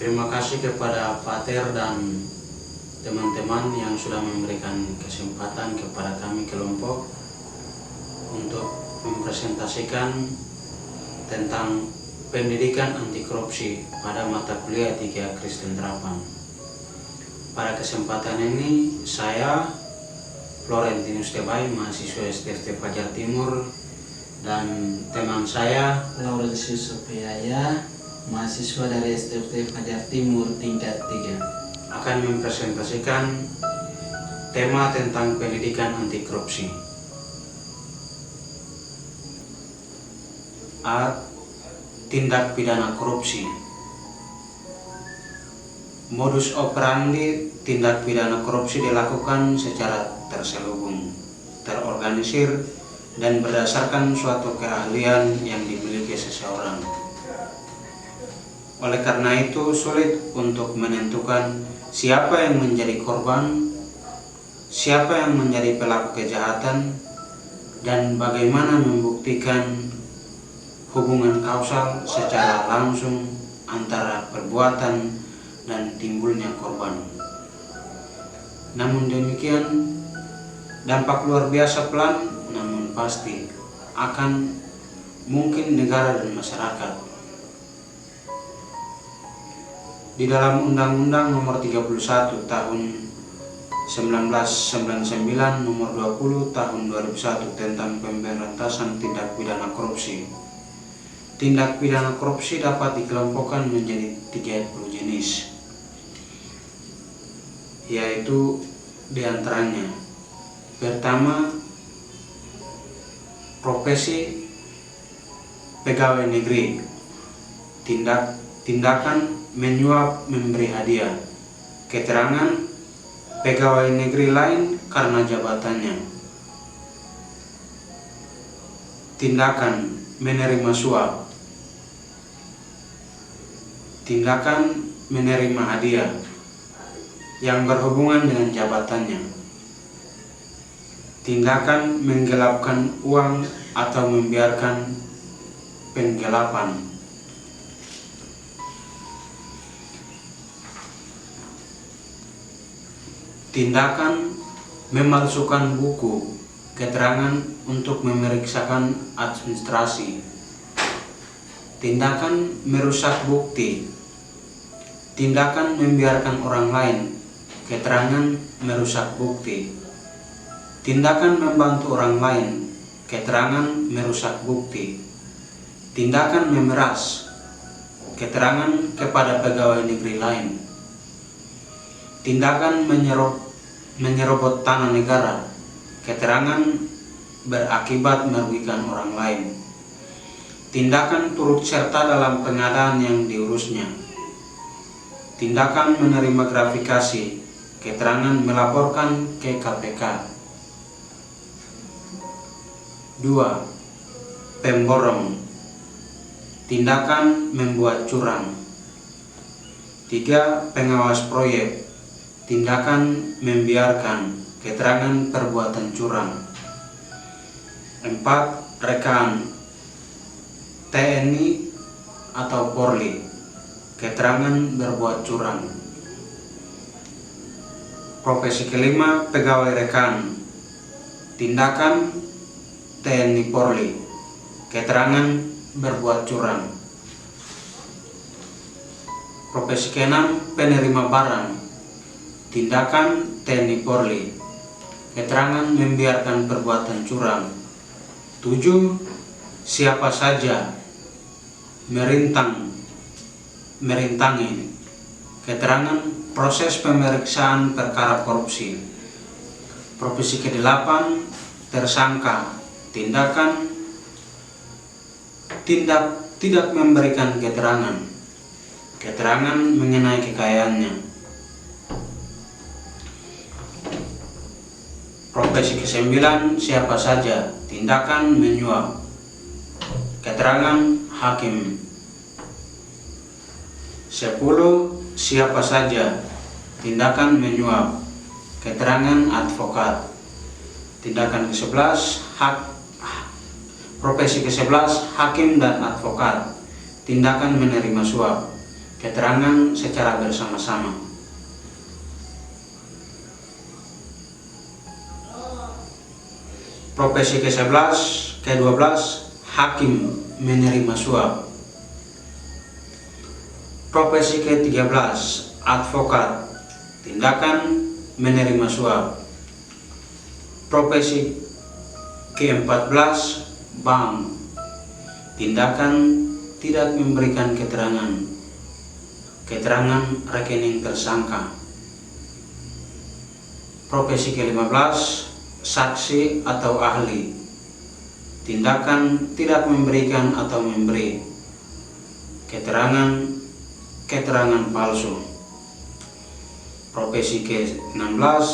Terima kasih kepada Pater dan teman-teman yang sudah memberikan kesempatan kepada kami kelompok untuk mempresentasikan tentang pendidikan anti korupsi pada mata kuliah 3 Kristen Terapan. Pada kesempatan ini saya Florentinus Tebai, mahasiswa STFT Fajar Timur, dan teman saya Laurentius Sopiaya, mahasiswa dari STFT Fajar Timur tingkat 3, akan mempresentasikan tema tentang pendidikan anti korupsi. A. Tindak pidana korupsi. Modus operandi tindak pidana korupsi dilakukan secara terselubung, terorganisir, dan berdasarkan suatu keahlian yang dimiliki seseorang. Oleh karena itu, sulit untuk menentukan siapa yang menjadi korban, siapa yang menjadi pelaku kejahatan, dan bagaimana membuktikan hubungan kausal secara langsung antara perbuatan dan timbulnya korban. Namun demikian, dampak luar biasa pelan namun pasti akan mungkin negara dan masyarakat. Di dalam Undang-Undang Nomor 31 Tahun 1999, Nomor 20 Tahun 2001 tentang pemberantasan tindak pidana korupsi, tindak pidana korupsi dapat dikelompokkan menjadi 30 jenis, yaitu diantaranya: pertama, profesi pegawai negeri, tindakan menyuap memberi hadiah, keterangan pegawai negeri lain karena jabatannya, tindakan menerima suap, tindakan menerima hadiah yang berhubungan dengan jabatannya, tindakan menggelapkan uang atau membiarkan penggelapan, tindakan memalsukan buku keterangan untuk memeriksakan administrasi, tindakan merusak bukti, tindakan membiarkan orang lain keterangan merusak bukti, tindakan membantu orang lain keterangan merusak bukti, tindakan memeras keterangan kepada pegawai negeri lain, tindakan menyerobot tanah negara, keterangan berakibat merugikan orang lain, tindakan turut serta dalam pengadaan yang diurusnya, tindakan menerima gratifikasi, keterangan melaporkan ke KPK. 2. Pemborong, tindakan membuat curang. 3. Pengawas proyek, tindakan membiarkan, keterangan perbuatan curang. 4. Rekan TNI atau Polri, keterangan berbuat curang. Profesi kelima, pegawai rekan, tindakan TNI Polri, keterangan berbuat curang. Profesi keenam, penerima barang, tindakan TNI Polri, keterangan membiarkan perbuatan curang. 7. Siapa saja merintangi, keterangan proses pemeriksaan perkara korupsi. Profesi ke-8, tersangka, tindakan tidak memberikan keterangan mengenai kekayaannya. Profesi ke-9, siapa saja, tindakan menyuap, keterangan hakim. 10. Siapa saja, tindakan menyuap, keterangan advokat. Tindakan ke-11, profesi ke-11, hakim dan advokat, tindakan menerima suap. Keterangan secara bersama-sama. Profesi ke-11, ke-12, hakim menerima suap. Profesi ke-13, advokat, tindakan menerima suap. Profesi ke-14, bank, tindakan tidak memberikan keterangan rekening tersangka. Profesi ke-15, saksi atau ahli, tindakan tidak memberikan atau memberi keterangan palsu. Profesi ke-16,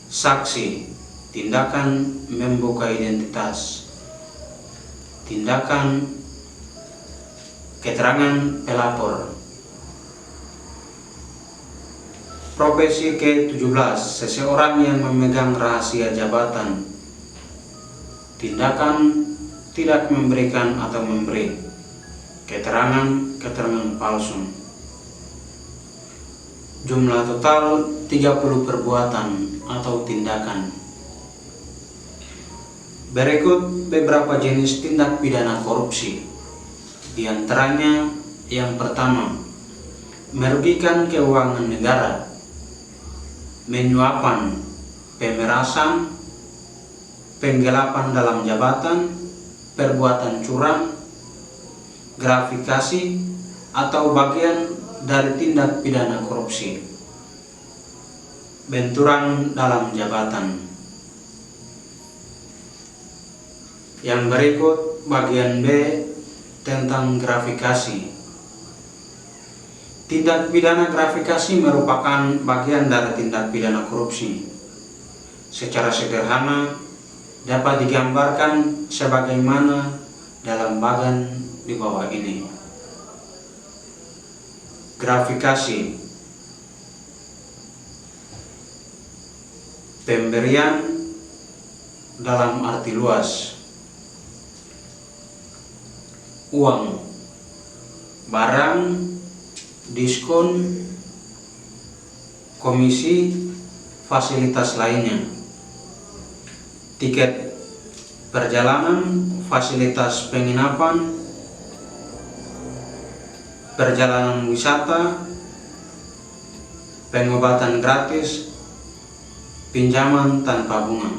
saksi, tindakan membuka identitas, tindakan keterangan pelapor. Profesi ke-17, seseorang yang memegang rahasia jabatan, tindakan tidak memberikan atau memberi keterangan palsu. Jumlah total 30 perbuatan atau tindakan. Berikut beberapa jenis tindak pidana korupsi. Di antaranya yang pertama, merugikan keuangan negara, menyuapan, pemerasan, penggelapan dalam jabatan, perbuatan curang, gratifikasi, atau bagian dari tindak pidana korupsi. Benturan dalam jabatan. Yang berikut bagian B tentang gratifikasi. Tindak pidana gratifikasi merupakan bagian dari tindak pidana korupsi. Secara sederhana dapat digambarkan sebagaimana dalam bagian di bawah ini. Gratifikasi, pemberian dalam arti luas, uang, barang, diskon, komisi, fasilitas lainnya, tiket perjalanan, fasilitas penginapan, perjalanan wisata, pengobatan gratis, pinjaman tanpa bunga.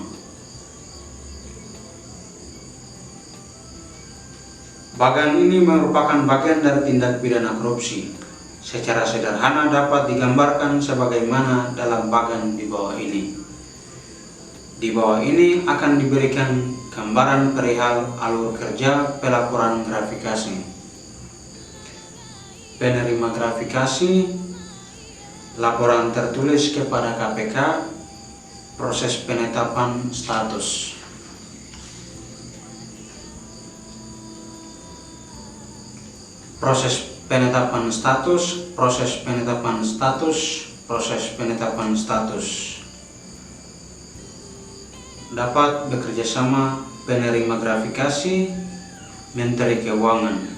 Bagian ini merupakan bagian dari tindak pidana korupsi. Secara sederhana dapat digambarkan sebagaimana dalam bagian di bawah ini. Di bawah ini akan diberikan gambaran perihal alur kerja pelaporan gratifikasi. Penerima gratifikasi, laporan tertulis kepada KPK, proses penetapan status. Proses penetapan status, proses penetapan status, proses penetapan status. Dapat bekerjasama penerima gratifikasi, Menteri Keuangan.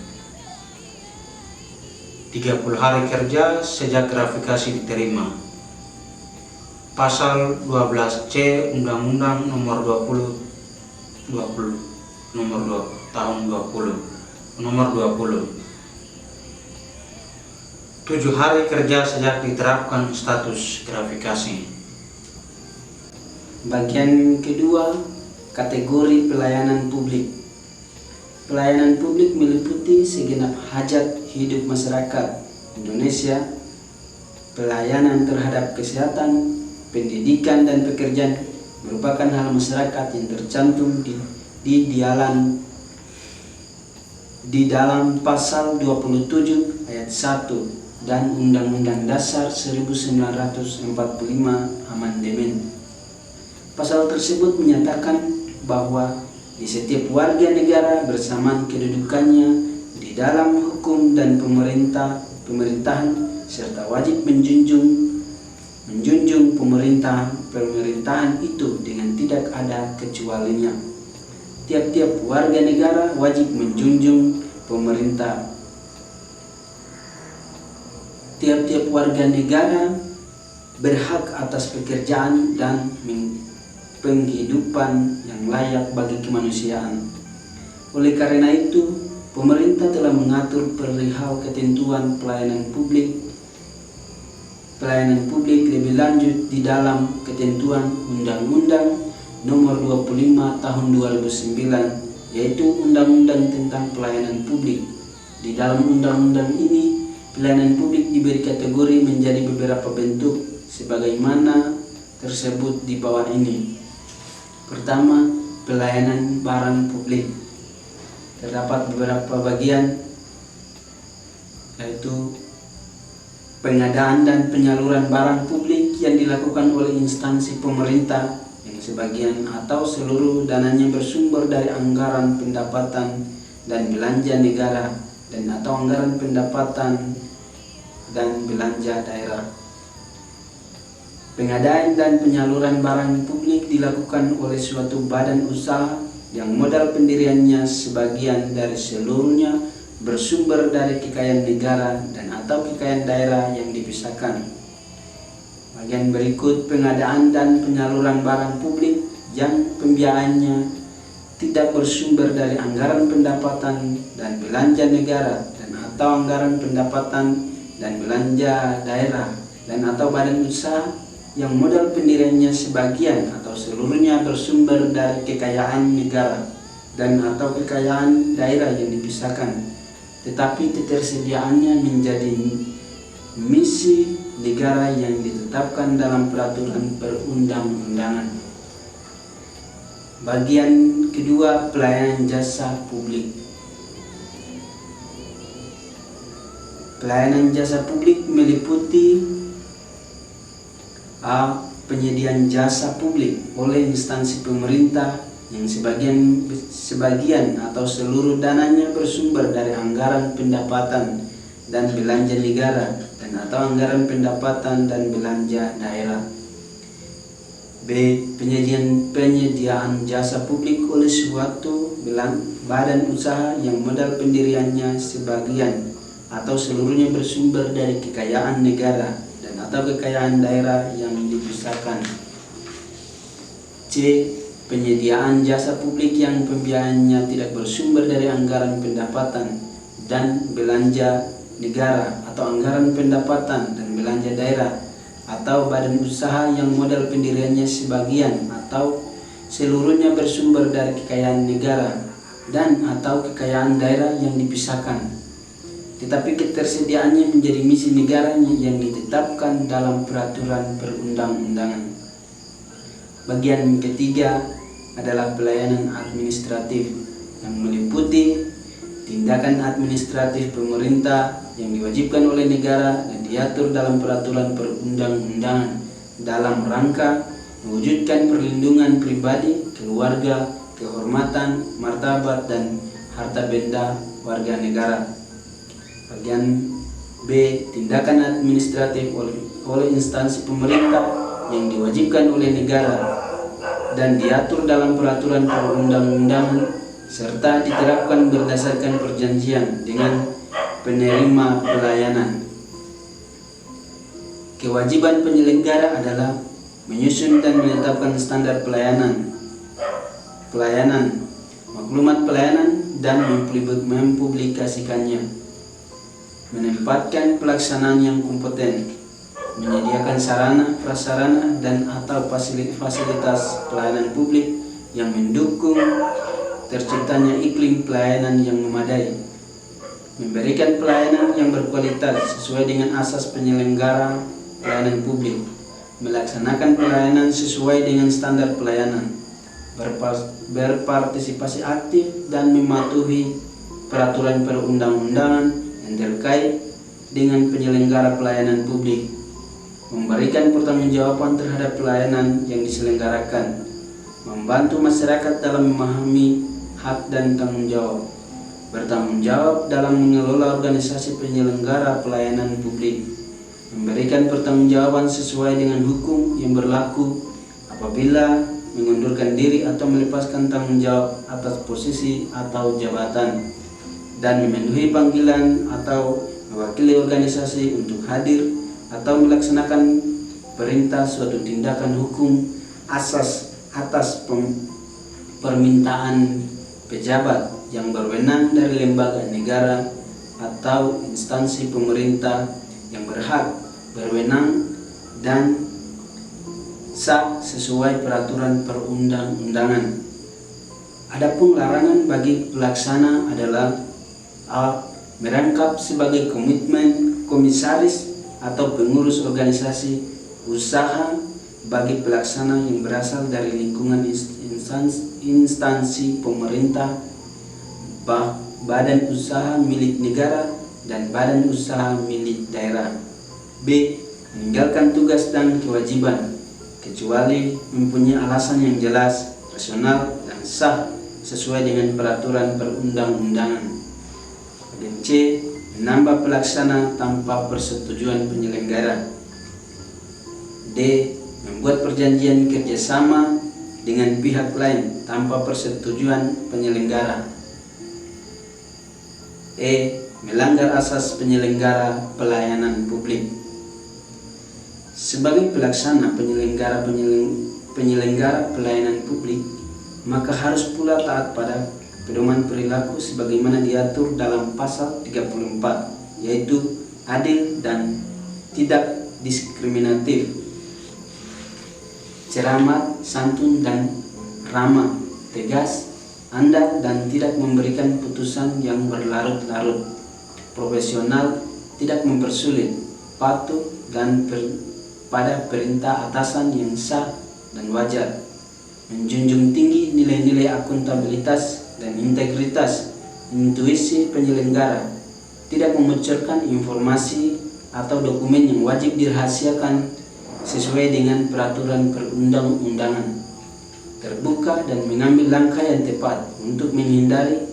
30 hari kerja sejak gratifikasi diterima. Pasal 12C Undang-Undang Nomor 20 Nomor 2 Tahun 20 Nomor 20. 7 hari kerja sejak diterapkan status gratifikasi. Bagian kedua, kategori pelayanan publik. Pelayanan publik meliputi segenap hajat hidup masyarakat Indonesia, pelayanan terhadap kesehatan, pendidikan, dan pekerjaan merupakan hal masyarakat yang tercantum di dalam pasal 27 ayat 1 dan Undang-Undang Dasar 1945 Amandemen. Pasal tersebut menyatakan bahwa di setiap warga negara bersamaan kedudukannya di dalam hukum dan pemerintahan serta wajib menjunjung pemerintahan itu dengan tidak ada kecualinya. Tiap-tiap warga negara wajib menjunjung tiap-tiap warga negara berhak atas pekerjaan dan penghidupan yang layak bagi kemanusiaan. Oleh karena itu, pemerintah telah mengatur perihal ketentuan pelayanan publik lebih lanjut di dalam ketentuan Undang-Undang Nomor 25 Tahun 2009, yaitu Undang-Undang tentang Pelayanan Publik. Di dalam undang-undang ini, pelayanan publik diberi kategori menjadi beberapa bentuk sebagaimana tersebut di bawah ini. Pertama, pelayanan barang publik. Terdapat beberapa bagian, yaitu pengadaan dan penyaluran barang publik yang dilakukan oleh instansi pemerintah yang sebagian atau seluruh dananya bersumber dari anggaran pendapatan dan belanja negara dan atau anggaran pendapatan dan belanja daerah. Pengadaan dan penyaluran barang publik dilakukan oleh suatu badan usaha yang modal pendiriannya sebagian dari seluruhnya bersumber dari kekayaan negara dan atau kekayaan daerah yang dipisahkan. Bagian berikut pengadaan dan penyaluran barang publik yang pembiayaannya tidak bersumber dari anggaran pendapatan dan belanja negara dan atau anggaran pendapatan dan belanja daerah dan atau badan usaha yang modal pendiriannya sebagian atau seluruhnya bersumber dari kekayaan negara dan atau kekayaan daerah yang dipisahkan, tetapi ketersediaannya menjadi misi negara yang ditetapkan dalam peraturan perundang-undangan. Bagian kedua, pelayanan jasa publik. Pelayanan jasa publik meliputi A. Penyediaan jasa publik oleh instansi pemerintah yang sebagian atau seluruh dananya bersumber dari anggaran pendapatan dan belanja negara dan atau anggaran pendapatan dan belanja daerah. B. Penyediaan jasa publik oleh suatu badan usaha yang modal pendiriannya sebagian atau seluruhnya bersumber dari kekayaan negara dan atau kekayaan daerah yang dipisahkan. C. Penyediaan jasa publik yang pembiayaannya tidak bersumber dari anggaran pendapatan dan belanja negara atau anggaran pendapatan dan belanja daerah atau badan usaha yang modal pendiriannya sebagian atau seluruhnya bersumber dari kekayaan negara dan atau kekayaan daerah yang dipisahkan, tetapi ketersediaannya menjadi misi negara yang ditetapkan dalam peraturan perundang-undangan. Bagian ketiga adalah pelayanan administratif yang meliputi tindakan administratif pemerintah yang diwajibkan oleh negara dan diatur dalam peraturan perundang-undangan dalam rangka mewujudkan perlindungan pribadi, keluarga, kehormatan, martabat, dan harta benda warga negara. Bagian B. Tindakan administratif oleh instansi pemerintah yang diwajibkan oleh negara dan diatur dalam peraturan perundang-undangan serta diterapkan berdasarkan perjanjian dengan penerima pelayanan. Kewajiban penyelenggara adalah menyusun dan menetapkan standar pelayanan, maklumat pelayanan, dan mempublikasikannya, menempatkan pelaksanaan yang kompeten, menyediakan sarana, prasarana, dan atau fasilitas pelayanan publik yang mendukung terciptanya iklim pelayanan yang memadai, memberikan pelayanan yang berkualitas sesuai dengan asas penyelenggara pelayanan publik, melaksanakan pelayanan sesuai dengan standar pelayanan, berpartisipasi aktif dan mematuhi peraturan perundang-undangan yang terkait dengan penyelenggara pelayanan publik, memberikan pertanggungjawaban terhadap pelayanan yang diselenggarakan, membantu masyarakat dalam memahami hak dan tanggung jawab, bertanggung jawab dalam mengelola organisasi penyelenggara pelayanan publik, memberikan pertanggungjawaban sesuai dengan hukum yang berlaku apabila mengundurkan diri atau melepaskan tanggung jawab atas posisi atau jabatan, dan memenuhi panggilan atau mewakili organisasi untuk hadir atau melaksanakan perintah suatu tindakan hukum atas permintaan pejabat yang berwenang dari lembaga negara atau instansi pemerintah yang berhak berwenang dan sah sesuai peraturan perundang-undangan. Adapun larangan bagi pelaksana adalah a. merangkap sebagai komisaris atau pengurus organisasi usaha bagi pelaksana yang berasal dari lingkungan instansi pemerintah, badan usaha milik negara, dan badan usaha milik daerah. B. Meninggalkan tugas dan kewajiban kecuali mempunyai alasan yang jelas, rasional, dan sah sesuai dengan peraturan perundang-undangan. Dan C. Menambah pelaksana tanpa persetujuan penyelenggara. D. Membuat perjanjian kerjasama dengan pihak lain tanpa persetujuan penyelenggara. E. Melanggar asas penyelenggara pelayanan publik. Sebagai pelaksana penyelenggara pelayanan publik, maka harus pula taat pada pedoman perilaku sebagaimana diatur dalam pasal 34, yaitu adil dan tidak diskriminatif, cermat, santun, dan ramah, tegas, andal, dan tidak memberikan putusan yang berlarut-larut, profesional, tidak mempersulit, patuh, dan pada perintah atasan yang sah dan wajar, menjunjung tinggi nilai-nilai akuntabilitas dan integritas, intuisi penyelenggara, tidak membocorkan informasi atau dokumen yang wajib dirahasiakan sesuai dengan peraturan perundang-undangan, terbuka dan mengambil langkah yang tepat untuk menghindari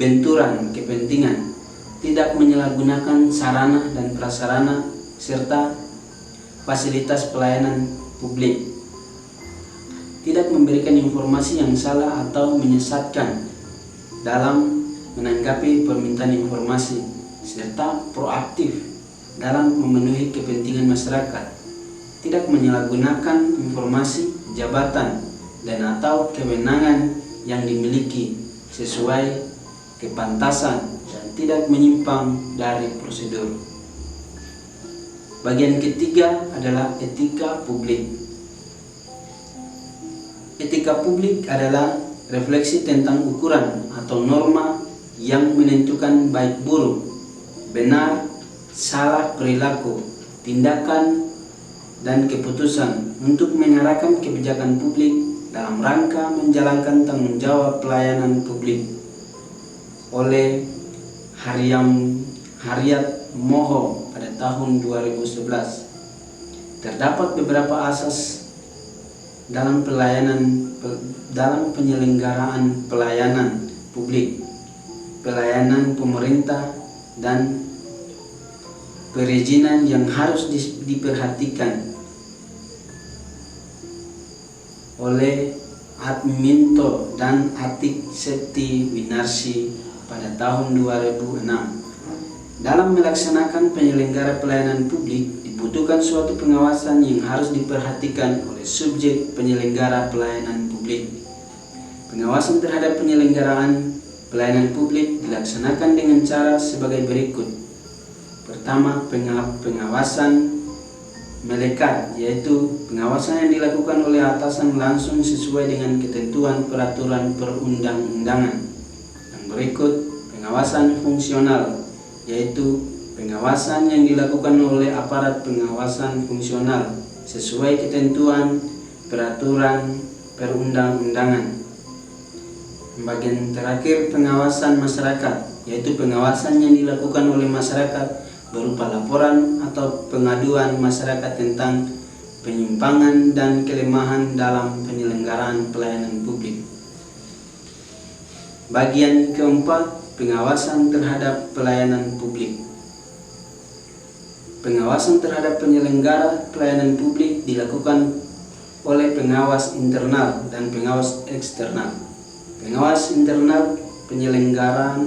benturan kepentingan, tidak menyalahgunakan sarana dan prasarana serta fasilitas pelayanan publik, tidak memberikan informasi yang salah atau menyesatkan dalam menanggapi permintaan informasi, serta proaktif dalam memenuhi kepentingan masyarakat, tidak menyalahgunakan informasi, jabatan, dan atau kewenangan yang dimiliki sesuai kepantasan dan tidak menyimpang dari prosedur. Bagian ketiga adalah etika publik. Etika publik adalah refleksi tentang ukuran atau norma yang menentukan baik buruk, benar, salah perilaku, tindakan, dan keputusan untuk mengarahkan kebijakan publik dalam rangka menjalankan tanggung jawab pelayanan publik. Oleh Haryat Moho pada tahun 2011, terdapat beberapa asas dalam penyelenggaraan pelayanan publik, pelayanan pemerintah, dan perizinan yang harus diperhatikan oleh Adminto dan Atik Seti Winarsi pada tahun 2006. Dalam melaksanakan penyelenggara pelayanan publik, dibutuhkan suatu pengawasan yang harus diperhatikan oleh subjek penyelenggara pelayanan publik. Pengawasan terhadap penyelenggaraan pelayanan publik dilaksanakan dengan cara sebagai berikut. Pertama, pengawasan melekat, yaitu pengawasan yang dilakukan oleh atasan langsung sesuai dengan ketentuan peraturan perundang-undangan. Yang berikut, pengawasan fungsional, yaitu pengawasan yang dilakukan oleh aparat pengawasan fungsional sesuai ketentuan peraturan perundang-undangan. Bagian terakhir, pengawasan masyarakat, yaitu pengawasan yang dilakukan oleh masyarakat berupa laporan atau pengaduan masyarakat tentang penyimpangan dan kelemahan dalam penyelenggaraan pelayanan publik. Bagian keempat, pengawasan terhadap pelayanan publik. Pengawasan terhadap penyelenggara pelayanan publik dilakukan oleh pengawas internal dan pengawas eksternal. Pengawas internal penyelenggaraan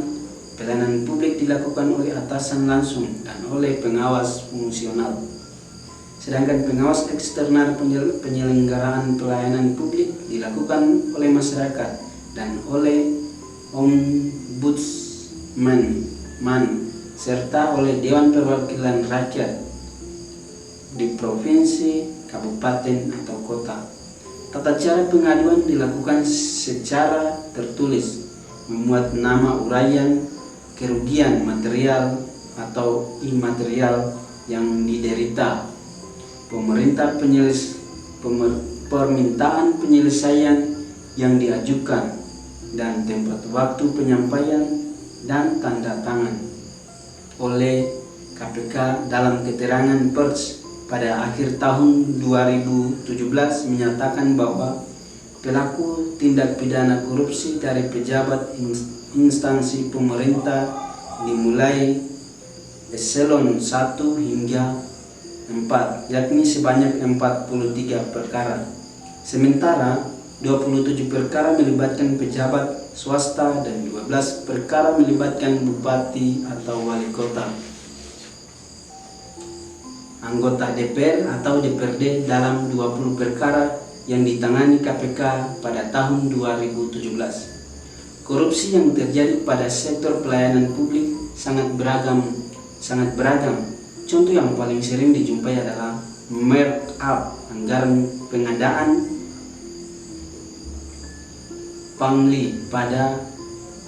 Pelayanan publik dilakukan oleh atasan langsung dan oleh pengawas fungsional. Sedangkan pengawas eksternal penyelenggaraan pelayanan publik dilakukan oleh masyarakat dan oleh ombudsman serta oleh Dewan Perwakilan Rakyat di provinsi, kabupaten, atau kota. Tata cara pengaduan dilakukan secara tertulis, memuat nama uraian kerugian material atau imaterial yang diderita, permintaan penyelesaian yang diajukan, dan tempat waktu penyampaian dan tanda tangan oleh KPK dalam keterangan pers pada akhir tahun 2017 menyatakan bahwa pelaku tindak pidana korupsi dari pejabat instansi pemerintah dimulai eselon 1 hingga 4, yakni sebanyak 43 perkara. Sementara 27 perkara melibatkan pejabat swasta dan 12 perkara melibatkan bupati atau wali kota, anggota DPR atau DPRD dalam 20 perkara yang ditangani KPK pada tahun 2017. Korupsi yang terjadi pada sektor pelayanan publik sangat beragam. Contoh yang paling sering dijumpai adalah markup anggaran pengadaan pungli pada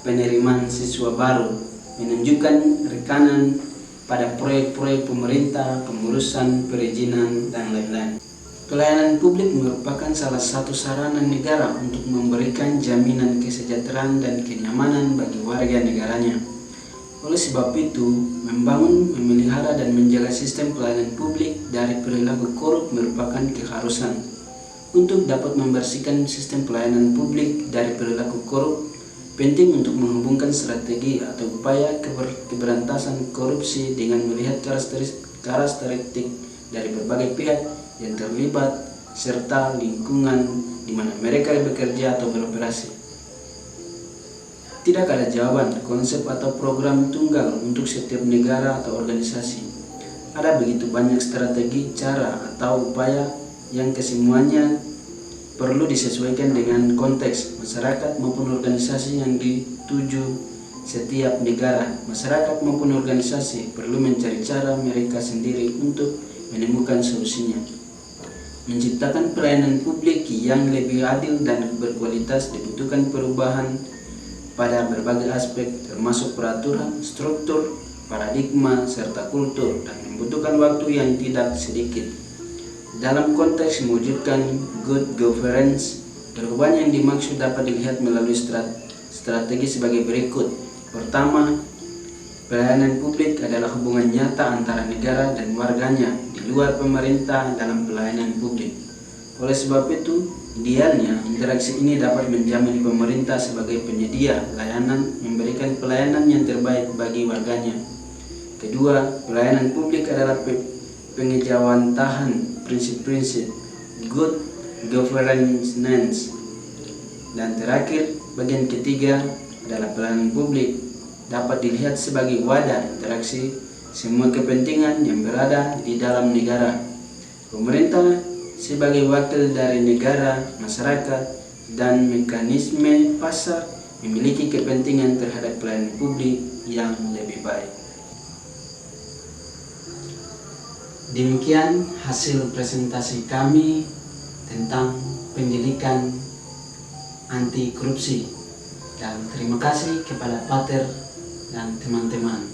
penerimaan siswa baru, menunjukkan rekanan pada proyek-proyek pemerintah, pengurusan perizinan, dan lain-lain. Pelayanan publik merupakan salah satu sarana negara untuk memberikan jaminan kesejahteraan dan kenyamanan bagi warga negaranya. Oleh sebab itu, membangun, memelihara, dan menjaga sistem pelayanan publik dari perilaku korup merupakan keharusan. Untuk dapat membersihkan sistem pelayanan publik dari perilaku korup, penting untuk menghubungkan strategi atau upaya keberantasan korupsi dengan melihat karakteristik dari berbagai pihak yang terlibat serta lingkungan di mana mereka bekerja atau beroperasi. Tidak ada jawaban, konsep atau program tunggal untuk setiap negara atau organisasi. Ada begitu banyak strategi, cara, atau upaya yang kesemuanya perlu disesuaikan dengan konteks masyarakat maupun organisasi yang dituju setiap negara. Masyarakat maupun organisasi perlu mencari cara mereka sendiri untuk menemukan solusinya. Menciptakan pelayanan publik yang lebih adil dan berkualitas dibutuhkan perubahan pada berbagai aspek termasuk peraturan, struktur, paradigma, serta kultur, dan membutuhkan waktu yang tidak sedikit. Dalam konteks mewujudkan good governance, perubahan yang dimaksud dapat dilihat melalui strategi sebagai berikut. Pertama, pelayanan publik adalah hubungan nyata antara negara dan warganya di luar pemerintah dalam pelayanan publik. Oleh sebab itu, idealnya interaksi ini dapat menjamin pemerintah sebagai penyedia layanan memberikan pelayanan yang terbaik bagi warganya. Kedua, pelayanan publik adalah pengejawantahan prinsip-prinsip good governance. Dan terakhir, bagian ketiga adalah pelayanan publik dapat dilihat sebagai wadah interaksi semua kepentingan yang berada di dalam negara. Pemerintah sebagai wakil dari negara, masyarakat, dan mekanisme pasar memiliki kepentingan terhadap pelayanan publik yang lebih baik. Demikian hasil presentasi kami tentang pendidikan anti korupsi, dan terima kasih kepada Pater dan teman-teman.